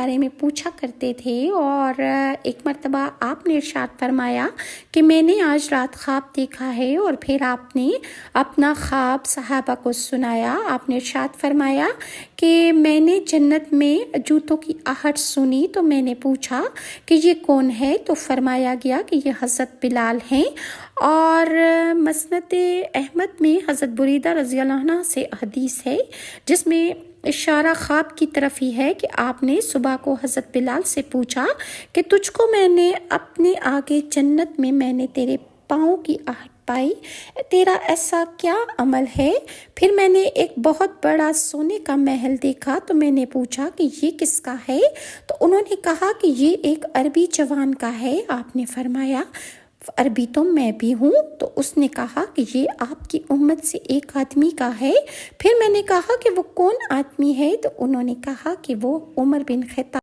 بارے میں پوچھا کرتے تھے، اور ایک مرتبہ آپ نے ارشاد فرمایا کہ میں نے آج رات خواب دیکھا ہے، اور پھر آپ نے اپنا خواب صحابہ کو سنایا۔ آپ نے ارشاد فرمایا کہ میں نے جنت میں جوتوں کی آہٹ سنی، تو میں نے پوچھا کہ یہ کون ہے، تو فرمایا گیا کہ یہ حضرت بلال ہیں۔ اور مسند احمد میں حضرت بریدہ رضی اللہ عنہ سے حدیث ہے جس میں اشارہ خواب کی طرف ہی ہے کہ آپ نے صبح کو حضرت بلال سے پوچھا کہ تجھ کو میں نے اپنے آگے جنت میں نے تیرے پاؤں کی آہٹ پائی، تیرا ایسا کیا عمل ہے؟ پھر میں نے ایک بہت بڑا سونے کا محل دیکھا، تو میں نے پوچھا کہ یہ کس کا ہے؟ تو انہوں نے کہا کہ یہ ایک عربی جوان کا ہے۔ آپ نے فرمایا عربی تو میں بھی ہوں؟ تو اس نے کہا کہ یہ آپ کی امت سے ایک آدمی کا ہے۔ پھر میں نے کہا کہ وہ کون آدمی ہے؟ تو انہوں نے کہا کہ وہ عمر بن خطاب